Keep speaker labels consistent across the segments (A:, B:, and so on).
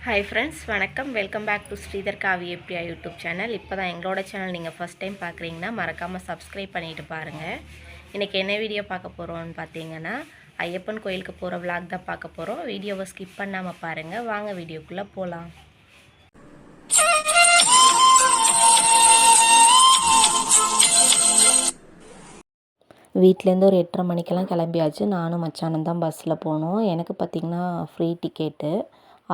A: Hi friends, வணக்கம். Welcome back to Sridhar காவி ஏபியா YouTube channel. இப்போ தான் எங்களோட சேனல் நீங்கள் ஃபஸ்ட் டைம் பார்க்குறீங்கன்னா மறக்காமல் சப்ஸ்கிரைப் பண்ணிவிட்டு பாருங்கள். இன்றைக்கி என்ன வீடியோ பார்க்க போகிறோம்னு பார்த்தீங்கன்னா, ஐயப்பன் கோயிலுக்கு போகிற விளாக் தான் பார்க்க போகிறோம். வீடியோவை ஸ்கிப் பண்ணாமல் பாருங்கள். வாங்க வீடியோக்குள்ளே போகலாம். வீட்டிலேருந்து ஒரு 8:30 மணிக்கெல்லாம் கிளம்பியாச்சு. நானும் மச்சானும் தான் பஸ்ஸில் போனோம். எனக்கு பார்த்திங்கன்னா ஃப்ரீ டிக்கெட்டு,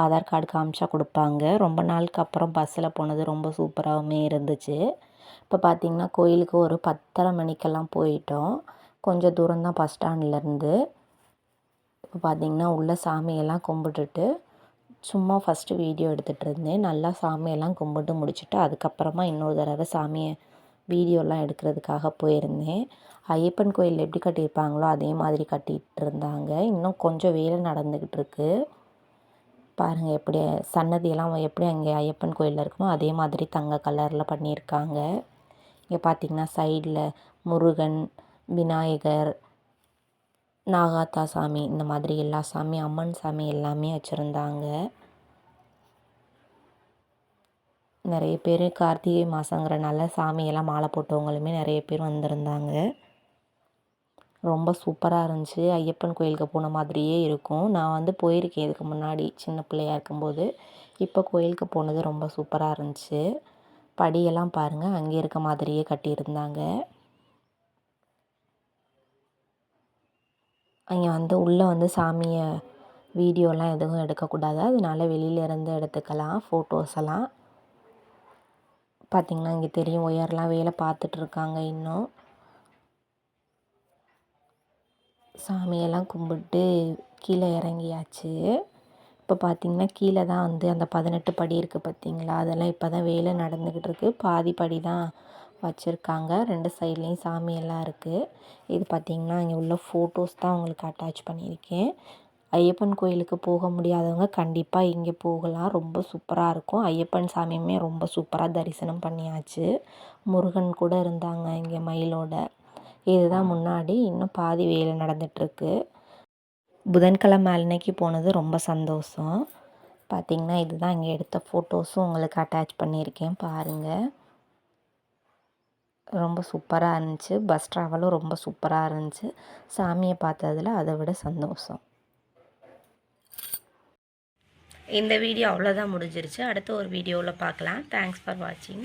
A: ஆதார் கார்டு காமிச்சா கொடுப்பாங்க. ரொம்ப நாளுக்கு அப்புறம் பஸ்ஸில் போனது ரொம்ப சூப்பராகவுமே இருந்துச்சு. இப்போ பார்த்திங்கன்னா கோயிலுக்கு ஒரு 10:30 மணிக்கெல்லாம் போயிட்டோம். கொஞ்சம் தூரம் தான் பஸ் ஸ்டாண்ட்லேருந்து. இப்போ பார்த்திங்கன்னா உள்ளே சாமியெல்லாம் கும்பிட்டுட்டு சும்மா ஃபஸ்ட்டு வீடியோ எடுத்துகிட்டு இருந்தேன். நல்லா சாமியெல்லாம் கும்பிட்டு முடிச்சுட்டு அதுக்கப்புறமா இன்னொரு தடவை சாமியை வீடியோலாம் எடுக்கிறதுக்காக போயிருந்தேன். ஐயப்பன் கோயில் எப்படி கட்டியிருப்பாங்களோ அதே மாதிரி கட்டிகிட்டு இருந்தாங்க. இன்னும் கொஞ்சம் வேலை நடந்துக்கிட்டு இருக்குது. பாருங்கள், எப்படி சன்னதியெல்லாம் எப்படி அங்கே ஐயப்பன் கோயிலில் இருக்குமோ அதே மாதிரி தங்க கலரில் பண்ணியிருக்காங்க. இங்கே பார்த்திங்கன்னா சைடில் முருகன், விநாயகர், நாகாத்தா சாமி, இந்த மாதிரி எல்லா சாமி, அம்மன் சாமி எல்லாமே வச்சுருந்தாங்க. நிறைய பேர் கார்த்திகை மாதங்கிறனால சாமியெல்லாம் மாலை போட்டவங்களுமே நிறைய பேர் வந்திருந்தாங்க. ரொம்ப சூப்பராக இருந்துச்சு. ஐயப்பன் கோயிலுக்கு போன மாதிரியே இருக்கும். நான் போயிருக்கேன் இதுக்கு முன்னாடி சின்ன பிள்ளையாக இருக்கும்போது. இப்போ கோயிலுக்கு போனது ரொம்ப சூப்பராக இருந்துச்சு. படியெல்லாம் பாருங்கள், அங்கே இருக்க மாதிரியே கட்டியிருந்தாங்க. அங்கே உள்ளே சாமியை வீடியோலாம் எதுவும் எடுக்கக்கூடாது, அதனால வெளியிலேருந்து எடுத்துக்கலாம் ஃபோட்டோஸ் எல்லாம். பார்த்திங்கன்னா இங்கே தெரியும், ஒயர்லாம் வேலை பார்த்துட்ருக்காங்க. இன்னும் சாமியெல்லாம் கும்பிட்டு கீழே இறங்கியாச்சு. இப்போ பார்த்திங்கன்னா கீழே தான் அந்த 18 படி இருக்குது பார்த்திங்களா, அதெல்லாம் இப்போ தான் வேலை நடந்துக்கிட்டு இருக்குது. பாதி படி தான் வச்சுருக்காங்க. 2 சைட்லேயும் சாமியெல்லாம் இருக்குது. இது பார்த்திங்கன்னா இங்கே உள்ள ஃபோட்டோஸ் தான் உங்களுக்கு அட்டாச் பண்ணியிருக்கேன். ஐயப்பன் கோயிலுக்கு போக முடியாதவங்க கண்டிப்பாக இங்கே போகலாம். ரொம்ப சூப்பராக இருக்கும். ஐயப்பன் சாமியுமே ரொம்ப சூப்பராக தரிசனம் பண்ணியாச்சு. முருகன் கூட இருந்தாங்க இங்கே மயிலோட. இதுதான் முன்னாடி, இன்னும் பாதி வேலை நடந்துகிட்ருக்கு. புதன்கிழமை அன்னைக்கு போனது ரொம்ப சந்தோஷம். பார்த்திங்கன்னா இதுதான் இங்கே எடுத்த ஃபோட்டோஸும் உங்களுக்கு அட்டாச் பண்ணியிருக்கேன் பாருங்கள். ரொம்ப சூப்பராக இருந்துச்சு. பஸ் ட்ராவலும் ரொம்ப சூப்பராக இருந்துச்சு. சாமியை பார்த்ததில் அதை விட சந்தோஷம். இந்த வீடியோ அவ்வளோதான் முடிஞ்சிருச்சு. அடுத்த ஒரு வீடியோவில் பார்க்கலாம். தேங்க்ஸ் ஃபார் வாட்சிங்.